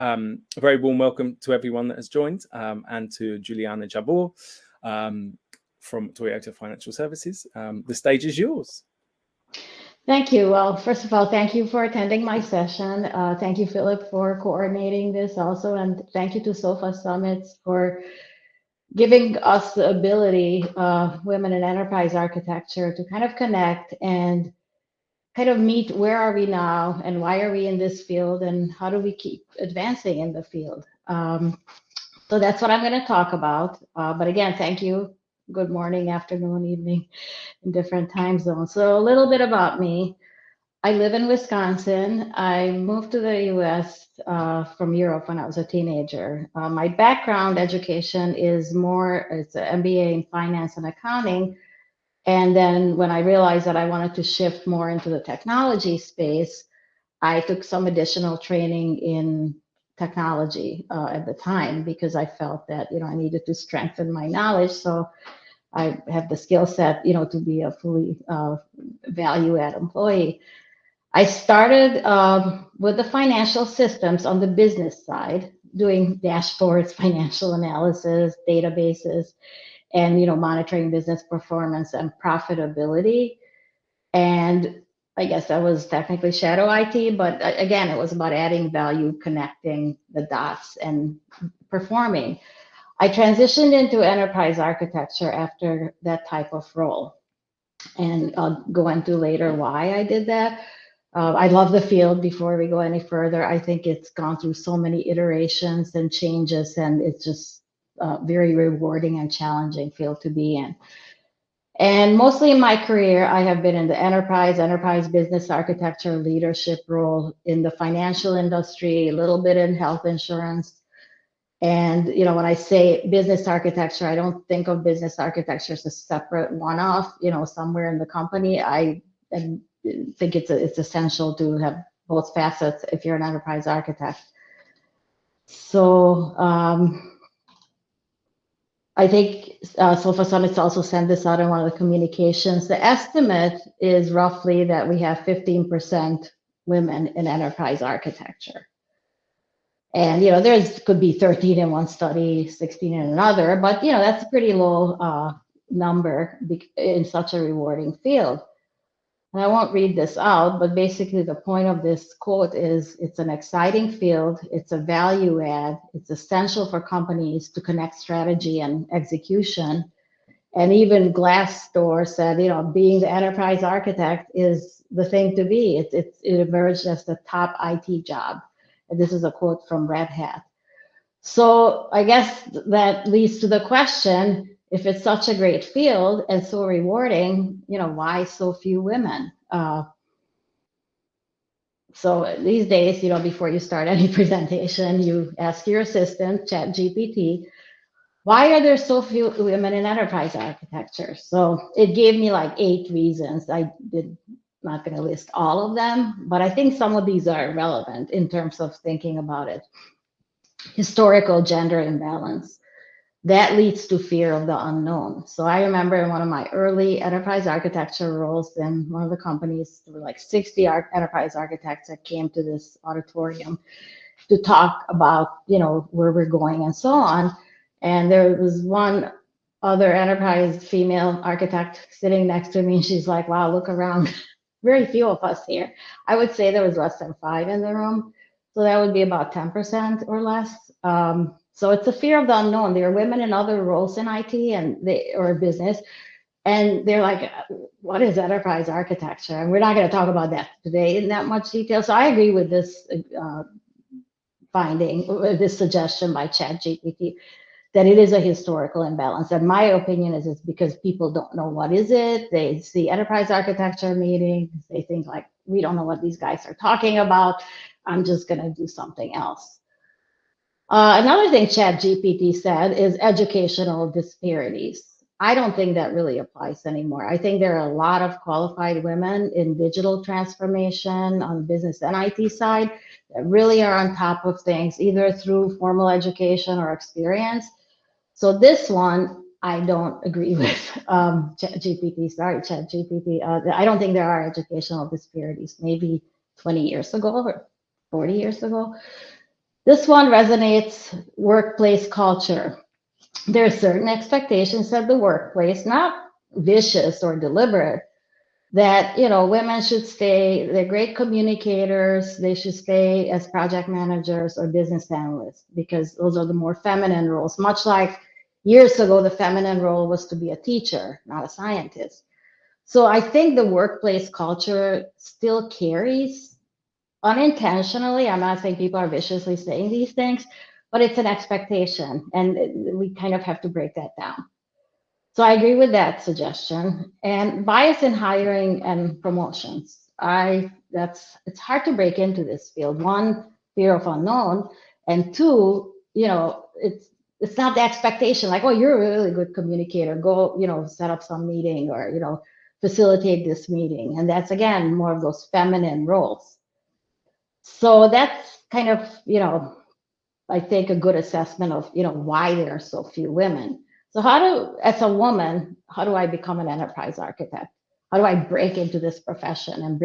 A very warm welcome to everyone that has joined, and to Julianna Javor from Toyota Financial Services. The stage is yours. Thank you. Well, first of all, thank you for attending my session. Thank you, Philip, for coordinating this also. And thank you to SofaSummits for giving us the ability, women in enterprise architecture, to kind of connect and kind of meet where are we now and why are we in this field and how do we keep advancing in the field. So that's what I'm going to talk about. But again, thank you. Good morning, afternoon, evening, in different time zones. So a little bit about me. I live in Wisconsin. I moved to the US from Europe when I was a teenager. My background education is it's an MBA in finance and accounting. And then when I realized that I wanted to shift more into the technology space, I took some additional training in technology at the time because I felt that, I needed to strengthen my knowledge. So I have the skill set, to be a fully value-add employee. I started with the financial systems on the business side, doing dashboards, financial analysis, databases, and monitoring business performance and profitability. And I guess that was technically shadow IT, but again, it was about adding value, connecting the dots, and performing. I transitioned into enterprise architecture after that type of role. And I'll go into later why I did that. I love the field. Before we go any further, I think it's gone through so many iterations and changes, and it's just very rewarding and challenging field to be in. And mostly in my career, I have been in the enterprise business architecture leadership role in the financial industry, a little bit in health insurance. And, when I say business architecture, I don't think of business architecture as a separate one-off, somewhere in the company. I think it's essential to have both facets if you're an enterprise architect. So I think SofaSummits also sent this out in one of the communications. The estimate is roughly that we have 15% women in enterprise architecture. And, could be 13 in one study, 16 in another, but, that's a pretty low number in such a rewarding field. And I won't read this out, but basically the point of this quote is it's an exciting field. It's a value add. It's essential for companies to connect strategy and execution. And even Glassdoor said, being the enterprise architect is the thing to be. It emerged as the top IT job. And this is a quote from Red Hat. So I guess that leads to the question, if it's such a great field and so rewarding, why so few women? So these days, before you start any presentation, you ask your assistant, ChatGPT, why are there so few women in enterprise architecture? So it gave me like 8 reasons. Not going to list all of them, but I think some of these are relevant in terms of thinking about it. Historical gender imbalance. That leads to fear of the unknown. So I remember in one of my early enterprise architecture roles in one of the companies, there were like 60 enterprise architects that came to this auditorium to talk about, where we're going and so on. And there was one other enterprise female architect sitting next to me, and she's like, wow, look around. Very few of us here. I would say there was less than 5 in the room. So that would be about 10% or less. So it's a fear of the unknown. There are women in other roles in IT or business, and they're like, what is enterprise architecture? And we're not going to talk about that today in that much detail. So I agree with this this suggestion by ChatGPT, that it is a historical imbalance. And my opinion is it's because people don't know what is it. They see enterprise architecture meetings. They think like, we don't know what these guys are talking about. I'm just going to do something else. Another thing ChatGPT said is educational disparities. I don't think that really applies anymore. I think there are a lot of qualified women in digital transformation on the business and IT side that really are on top of things, either through formal education or experience. So this one, I don't agree with ChatGPT. Sorry, ChatGPT. I don't think there are educational disparities. Maybe 20 years ago or 40 years ago. This one resonates: workplace culture. There are certain expectations at the workplace, not vicious or deliberate, that women should stay, they're great communicators, they should stay as project managers or business analysts because those are the more feminine roles, much like years ago the feminine role was to be a teacher, not a scientist. So I think the workplace culture still carries, unintentionally, I'm not saying people are viciously saying these things, but it's an expectation, and we kind of have to break that down. So I agree with that suggestion. And bias in hiring and promotions. It's hard to break into this field. One, fear of unknown, and two, it's not the expectation like, oh, you're a really good communicator. Go, set up some meeting or, facilitate this meeting. And that's again more of those feminine roles. So that's kind of, I think a good assessment of, why there are so few women. So as a woman, how do I become an enterprise architect? How do I break into this profession and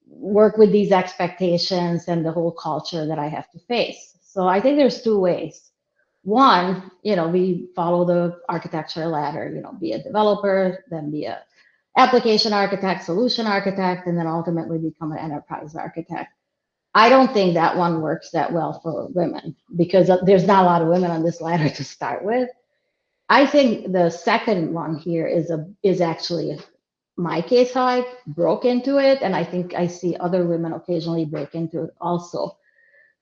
work with these expectations and the whole culture that I have to face? So I think there's two ways. One, we follow the architecture ladder, be a developer, then be a application architect, solution architect, and then ultimately become an enterprise architect. I don't think that one works that well for women because there's not a lot of women on this ladder to start with. I think the second one here is actually my case, how I broke into it, and I think I see other women occasionally break into it also.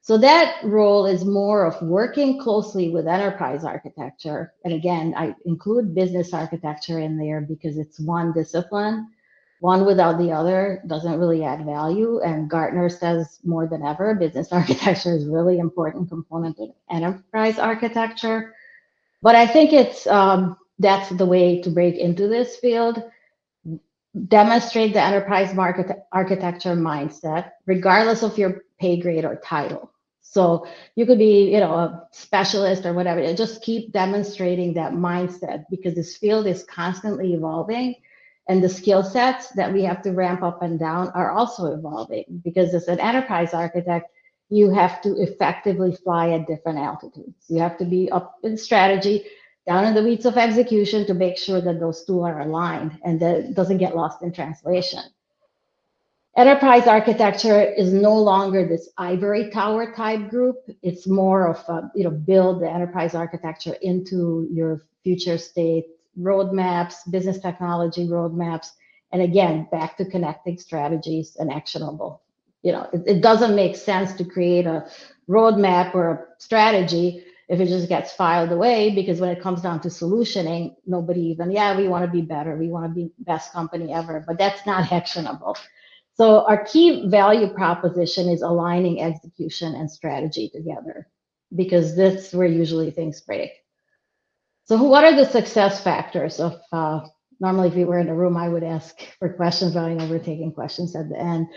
So that role is more of working closely with enterprise architecture. And again, I include business architecture in there because it's one discipline. One without the other doesn't really add value. And Gartner says more than ever, business architecture is really important component of enterprise architecture. But I think that's the way to break into this field. Demonstrate the enterprise market architecture mindset, regardless of your pay grade or title. So you could be, a specialist or whatever. Just keep demonstrating that mindset because this field is constantly evolving, and the skill sets that we have to ramp up and down are also evolving. Because as an enterprise architect, you have to effectively fly at different altitudes. You have to be up in strategy, down in the weeds of execution to make sure that those two are aligned and that it doesn't get lost in translation. Enterprise architecture is no longer this ivory tower type group. It's more of, build the enterprise architecture into your future state roadmaps, business technology roadmaps, and again, back to connecting strategies and actionable. It doesn't make sense to create a roadmap or a strategy if it just gets filed away, because when it comes down to solutioning, nobody we want to be better, we want to be best company ever, but that's not actionable. So our key value proposition is aligning execution and strategy together, because that's where usually things break. So what are the success factors of, normally if we were in a room, I would ask for questions, but I know we're taking questions at the end.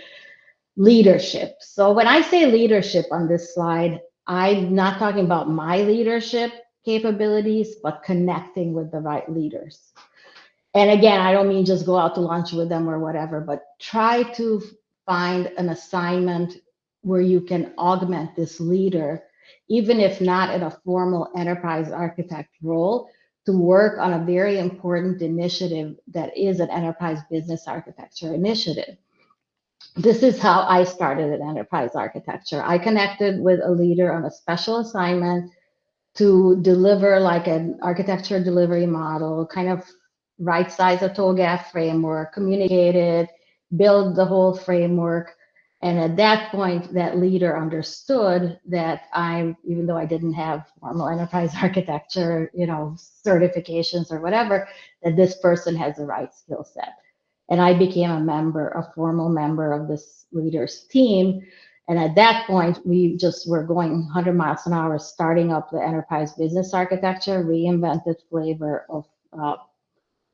Leadership. So when I say leadership on this slide, I'm not talking about my leadership capabilities, but connecting with the right leaders. And again, I don't mean just go out to lunch with them or whatever, but try to find an assignment where you can augment this leader, even if not in a formal enterprise architect role, to work on a very important initiative that is an enterprise business architecture initiative. This is how I started in enterprise architecture. I connected with a leader on a special assignment to deliver like an architecture delivery model, kind of right size a TOGAF framework, communicate it, build the whole framework. And at that point, that leader understood that even though I didn't have formal enterprise architecture, certifications or whatever, that this person has the right skill set. And I became a formal member of this leader's team. And at that point, we just were going 100 miles an hour, starting up the enterprise business architecture, reinvented flavor of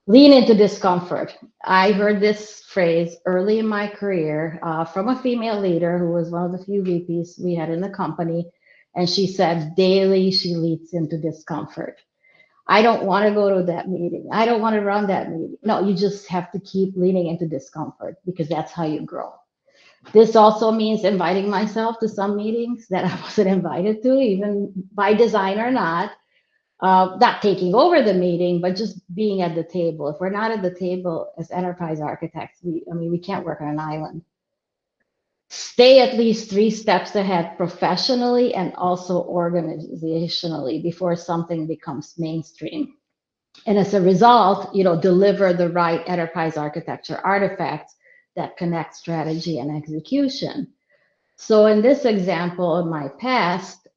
lean into discomfort. I heard this phrase early in my career from a female leader who was one of the few VPs we had in the company. And she said, daily she leads into discomfort. I don't want to go to that meeting. I don't want to run that meeting. No, you just have to keep leaning into discomfort because that's how you grow. This also means inviting myself to some meetings that I wasn't invited to, even by design or not. Not taking over the meeting, but just being at the table. If we're not at the table as enterprise architects, we can't work on an island. Stay at least 3 steps ahead professionally and also organizationally before something becomes mainstream. And as a result, deliver the right enterprise architecture artifacts that connect strategy and execution. So in this example of my past,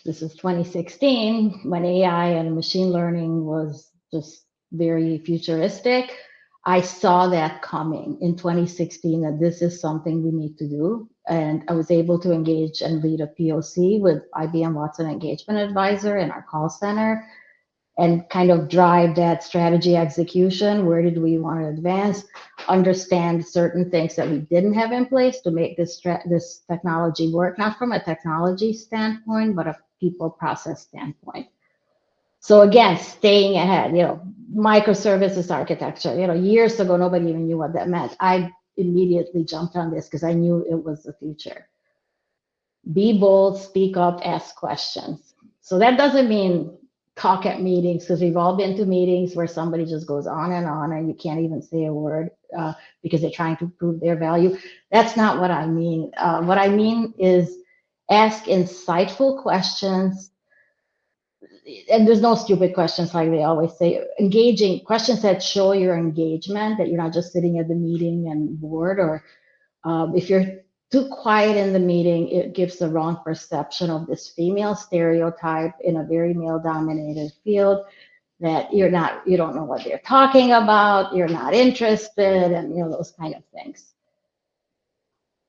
this is 2016 when AI and machine learning was just very futuristic. I saw that coming in 2016 that this is something we need to do. And I was able to engage and lead a POC with IBM Watson Engagement Advisor in our call center and kind of drive that strategy execution. Where did we want to advance? Understand certain things that we didn't have in place to make this technology work, not from a technology standpoint, but a people process standpoint. So again, staying ahead, microservices architecture, years ago, nobody even knew what that meant. I immediately jumped on this because I knew it was the future. Be bold, speak up, ask questions. So that doesn't mean talk at meetings, because we've all been to meetings where somebody just goes on and you can't even say a word because they're trying to prove their value. That's not what I mean. What I mean is ask insightful questions. And there's no stupid questions, like they always say. Engaging questions that show your engagement, that you're not just sitting at the meeting and bored, or if you're too quiet in the meeting, it gives the wrong perception of this female stereotype in a very male-dominated field, that you don't know what they're talking about, you're not interested, and those kind of things.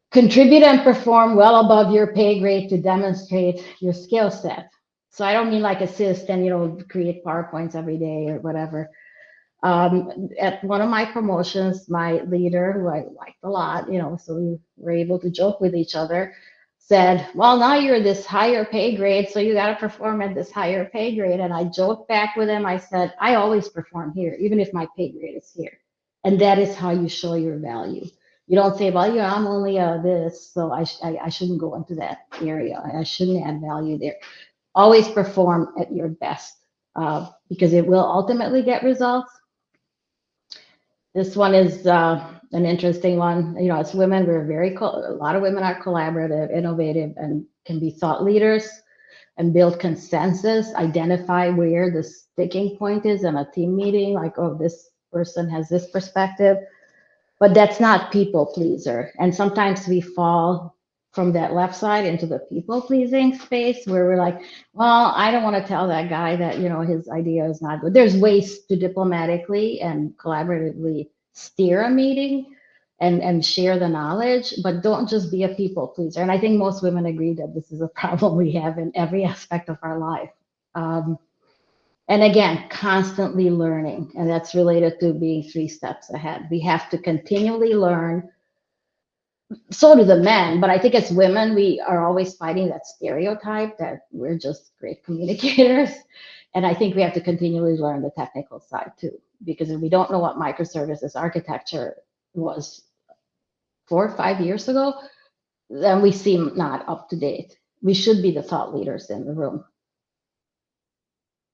Contribute and perform well above your pay grade to demonstrate your skill set. So I don't mean like assist and create PowerPoints every day or whatever. At one of my promotions, my leader, who I liked a lot, so we were able to joke with each other, said, well, now you're this higher pay grade, so you got to perform at this higher pay grade. And I joked back with him. I said, I always perform here, even if my pay grade is here. And that is how you show your value. You don't say, well, I'm only this, so I shouldn't go into that area. I shouldn't add value there. Always perform at your best because it will ultimately get results. This one is an interesting one. As women, a lot of women are collaborative, innovative, and can be thought leaders and build consensus, identify where the sticking point is in a team meeting, like, oh, this person has this perspective, but that's not people pleaser. And sometimes we fall from that left side into the people pleasing space where we're like, well, I don't want to tell that guy that, his idea is not good. There's ways to diplomatically and collaboratively steer a meeting and share the knowledge, but don't just be a people pleaser. And I think most women agree that this is a problem we have in every aspect of our life. And again, constantly learning, and that's related to being 3 steps ahead. We have to continually learn. So do the men, but I think as women, we are always fighting that stereotype that we're just great communicators. And I think we have to continually learn the technical side too, because if we don't know what microservices architecture was 4 or 5 years ago, then we seem not up to date. We should be the thought leaders in the room.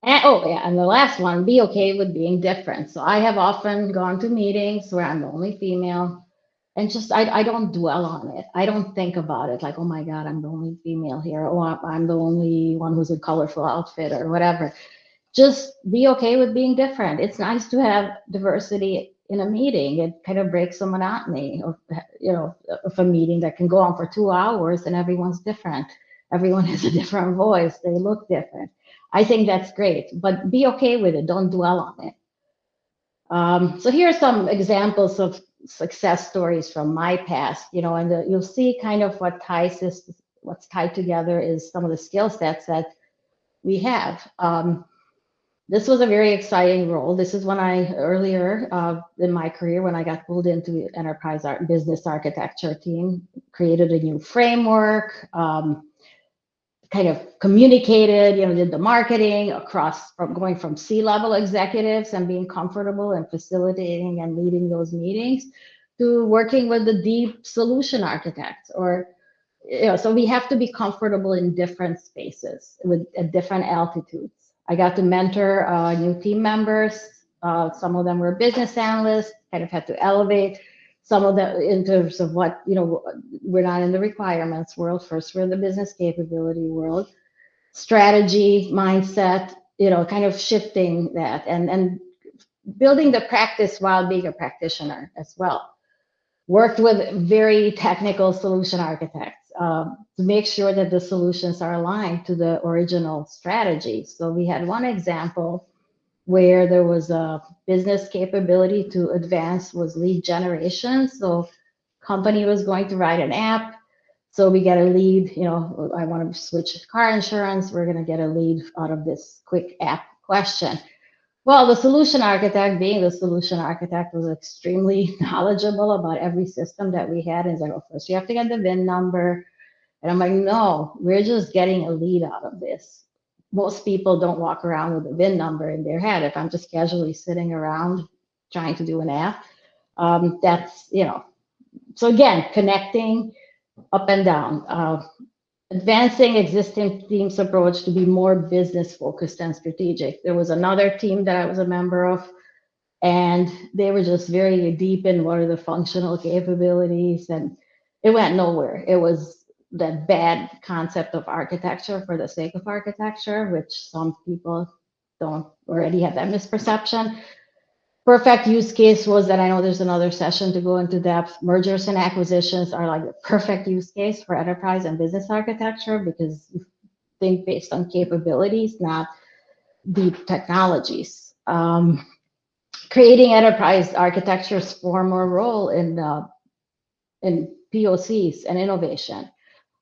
And the last one, be okay with being different. So I have often gone to meetings where I'm the only female, and just I don't dwell on it. I don't think about it like, oh my God, I'm the only female here, or I'm the only one who's in colorful outfit or whatever. Just be okay with being different. It's nice to have diversity in a meeting. It kind of breaks the monotony of a meeting that can go on for 2 hours and everyone's different. Everyone has a different voice. They look different. I think that's great, but be okay with it. Don't dwell on it. So here are some examples of success stories from my past, and you'll see kind of what's tied together is some of the skill sets that we have. This was a very exciting role. This is when earlier in my career, when I got pulled into enterprise business architecture team, created a new framework, kind of communicated, did the marketing going from C-level executives and being comfortable and facilitating and leading those meetings to working with the deep solution architects, or so we have to be comfortable in different spaces with at different altitudes. I got to mentor new team members. Some of them were business analysts, kind of had to elevate some of them in terms of what, we're not in the requirements world. First, we're in the business capability world, strategy, mindset, kind of shifting that and building the practice while being a practitioner as well. Worked with very technical solution architects to make sure that the solutions are aligned to the original strategy. So we had one example where there was a business capability to advance was lead generation. So company was going to write an app. So we get a lead, I want to switch car insurance. We're going to get a lead out of this quick app question. Well, the solution architect, being the solution architect, was extremely knowledgeable about every system that we had. And he's like, oh, first you have to get the VIN number. And I'm like, no, we're just getting a lead out of this. Most people don't walk around with a VIN number in their head. If I'm just casually sitting around trying to do an app, that's, so again, connecting up and down. Advancing existing teams' approach to be more business focused and strategic. There was another team that I was a member of, and they were just very deep in what are the functional capabilities, and it went nowhere. It was that bad concept of architecture for the sake of architecture, which some people don't already have that misperception. Perfect use case was that I know there's another session to go into depth. Mergers and acquisitions are like the perfect use case for enterprise and business architecture because you think based on capabilities, not deep technologies. Creating enterprise architectures form a role in POCs and innovation.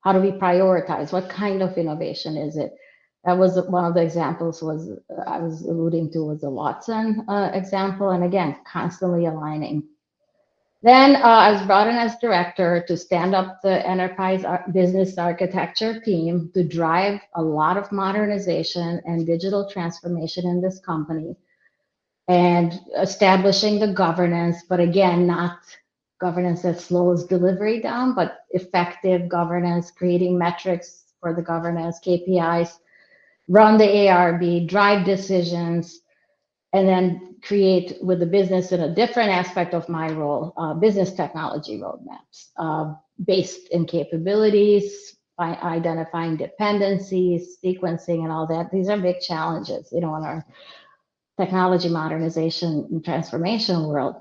How do we prioritize? What kind of innovation is it? That was one of the examples I was alluding to was the Watson example. And again, constantly aligning. Then I was brought in as director to stand up the enterprise business architecture team to drive a lot of modernization and digital transformation in this company and establishing the governance, but again, not governance that slows delivery down, but effective governance, creating metrics for the governance, KPIs, run the ARB, drive decisions, and then create with the business in a different aspect of my role, business technology roadmaps based in capabilities, by identifying dependencies, sequencing, and all that. These are big challenges, in our technology modernization and transformation world.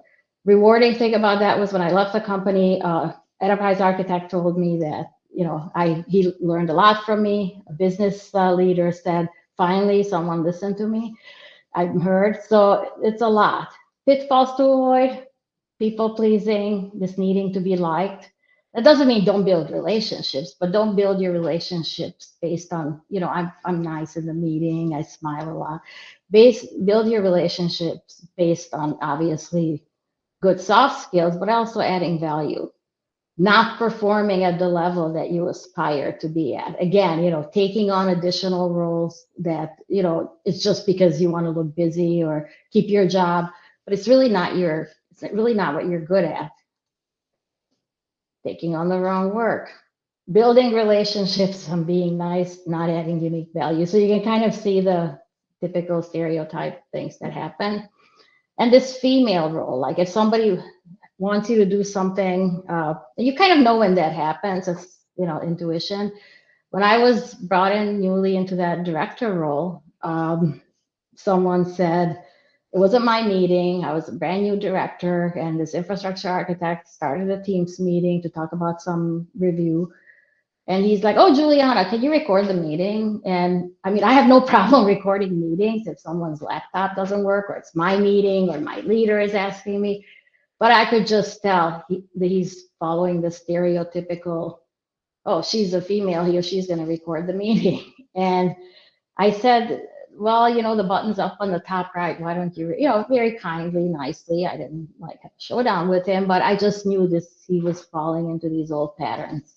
Rewarding thing about that was when I left the company, enterprise architect told me that he learned a lot from me. A business leader said, finally, someone listened to me. I've heard. So it's a lot. Pitfalls to avoid, people pleasing, this needing to be liked. That doesn't mean don't build relationships, but don't build your relationships based on, I'm nice in the meeting, I smile a lot. Build your relationships based on obviously good soft skills, but also adding value. Not performing at the level that you aspire to be at. Again, taking on additional roles that, it's just because you want to look busy or keep your job, but it's really not what you're good at. Taking on the wrong work, building relationships and being nice, not adding unique value. So you can kind of see the typical stereotype things that happen. And this female role, like if somebody wants you to do something, you kind of know when that happens. It's, intuition. When I was brought in newly into that director role, someone said, it wasn't my meeting. I was a brand new director, and this infrastructure architect started a Teams meeting to talk about some review. And he's like, oh, Julianna, can you record the meeting? And I mean, I have no problem recording meetings if someone's laptop doesn't work, or it's my meeting, or my leader is asking me. But I could just tell that he's following the stereotypical, oh, she's a female, he or she's going to record the meeting. And I said, well, the button's up on the top right. Why don't you, very kindly, nicely. I didn't like have a showdown with him, but I just knew he was falling into these old patterns.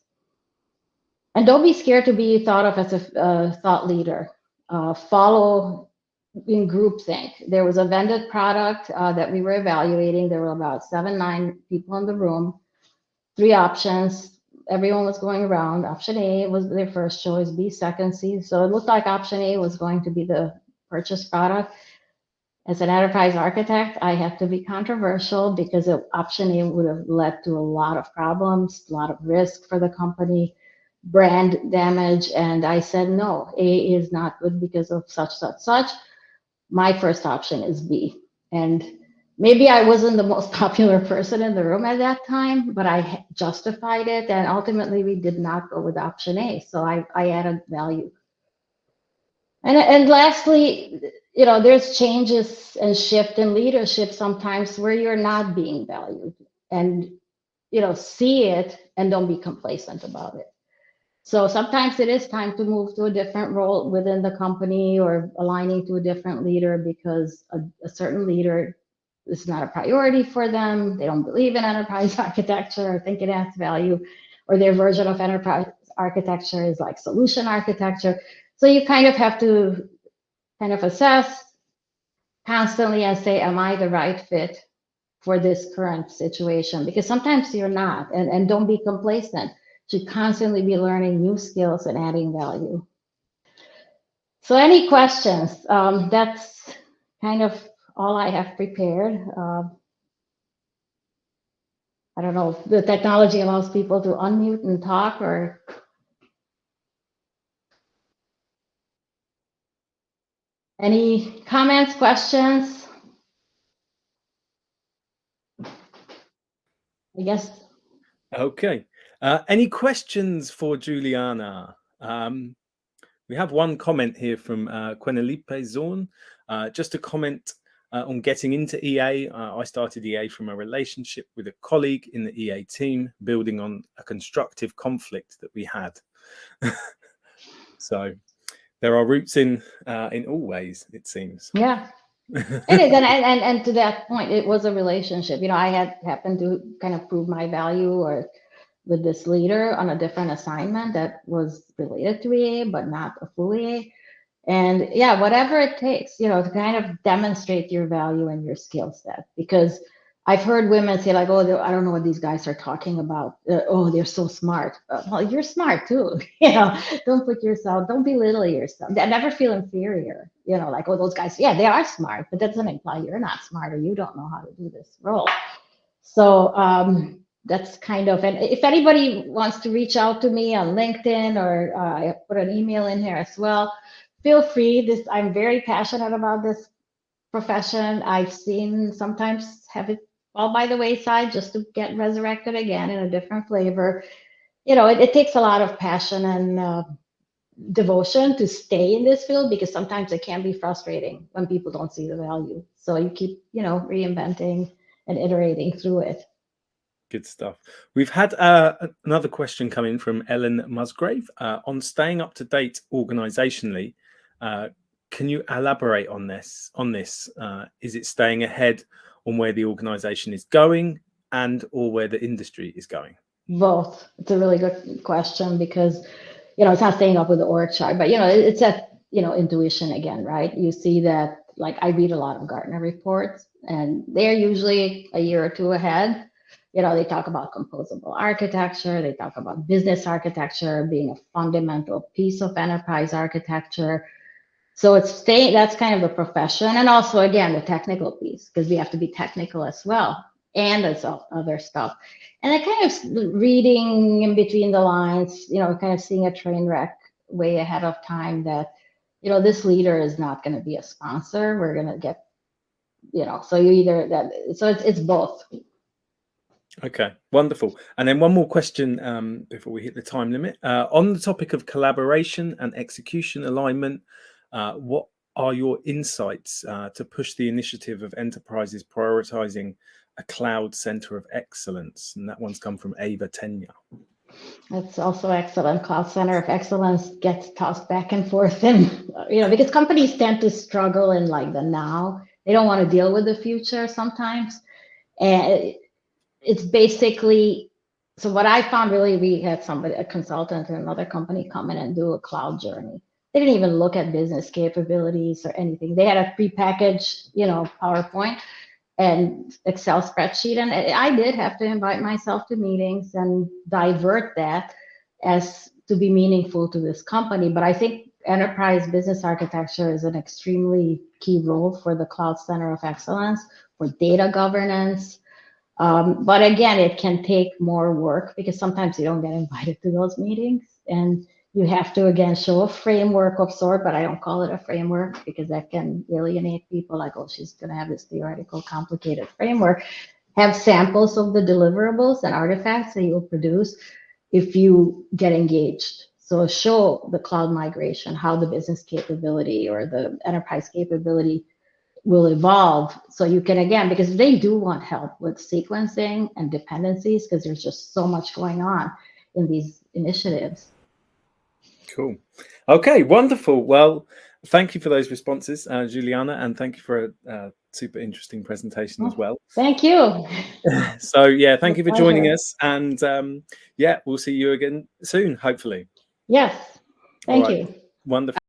And don't be scared to be thought of as a thought leader. Follow in groupthink. There was a vended product that we were evaluating. There were about 7, 9 people in the room, 3 options. Everyone was going around. Option A was their first choice, B second, C. So it looked like option A was going to be the purchase product. As an enterprise architect, I have to be controversial because option A would have led to a lot of problems, a lot of risk for the company, brand damage. And I said, no, A is not good because of such, such, such. My first option is B. And maybe I wasn't the most popular person in the room at that time, but I justified it. And ultimately, we did not go with option A. So I added value. And lastly, there's changes and shift in leadership sometimes where you're not being valued, and see it and don't be complacent about it. So sometimes it is time to move to a different role within the company or aligning to a different leader because a certain leader is not a priority for them. They don't believe in enterprise architecture or think it adds value, or their version of enterprise architecture is like solution architecture. So you kind of have to kind of assess constantly and say, am I the right fit for this current situation? Because sometimes you're not, and don't be complacent. You should constantly be learning new skills and adding value. So any questions? That's kind of all I have prepared. I don't know if the technology allows people to unmute and talk, or any comments, questions? I guess. Okay. Any questions for Julianna? We have one comment here from Quenelipe Zorn. Just a comment on getting into EA. I started EA from a relationship with a colleague in the EA team, building on a constructive conflict that we had. So there are roots in all ways, it seems. Yeah. It is, and to that point, it was a relationship. I had happened to kind of prove my value or with this leader on a different assignment that was related to EA, but not a full EA. And yeah, whatever it takes, to kind of demonstrate your value and your skill set. Because I've heard women say like, oh, I don't know what these guys are talking about. Oh, they're so smart. Well, you're smart too. Don't belittle yourself. Never feel inferior. Like, oh, those guys, yeah, they are smart, but that doesn't imply you're not smart or you don't know how to do this role. So that's kind of, and if anybody wants to reach out to me on LinkedIn, or I put an email in here as well, feel free. I'm very passionate about this profession. I've seen sometimes have it fall by the wayside just to get resurrected again in a different flavor. It takes a lot of passion and devotion to stay in this field, because sometimes it can be frustrating when people don't see the value. So you keep, reinventing and iterating through it. Good stuff. We've had another question come in from Ellen Musgrave on staying up to date organizationally. Can you elaborate on this? Is it staying ahead on where the organization is going or where the industry is going? Both. It's a really good question, because, it's not staying up with the org chart, but, it's that, intuition again, right? You see that, like, I read a lot of Gartner reports, and they're usually a year or two ahead. They talk about composable architecture. They talk about business architecture being a fundamental piece of enterprise architecture. So that's kind of the profession. And also, again, the technical piece, because we have to be technical as well. And there's other stuff. And I kind of reading in between the lines, kind of seeing a train wreck way ahead of time that, this leader is not going to be a sponsor. We're going to get, so it's both. Okay, wonderful. And then one more question before we hit the time limit. On the topic of collaboration and execution alignment, what are your insights to push the initiative of enterprises prioritizing a cloud center of excellence? And that one's come from Ava Tenya. That's also excellent. Cloud center of excellence gets tossed back and forth, and because companies tend to struggle in like the now. They don't want to deal with the future sometimes, and it's basically, so what I found, really, we had a consultant in another company come in and do a cloud journey. they didn't even look at business capabilities or anything. They had a prepackaged, PowerPoint and Excel spreadsheet. And I did have to invite myself to meetings and divert that as to be meaningful to this company. But I think enterprise business architecture is an extremely key role for the Cloud Center of Excellence, for data governance. But again, it can take more work because sometimes you don't get invited to those meetings. And you have to, again, show a framework of sort, but I don't call it a framework because that can alienate people like, oh, she's going to have this theoretical, complicated framework. Have samples of the deliverables and artifacts that you'll produce if you get engaged. So show the cloud migration, how the business capability or the enterprise capability will evolve. So you can, again, because they do want help with sequencing and dependencies because there's just so much going on in these initiatives. Cool. Okay, wonderful. Well, thank you for those responses, Julianna, and thank you for a super interesting presentation as well. Thank you. So yeah, thank you for joining us, and yeah, we'll see you again soon, hopefully. Yes. Thank you. Wonderful.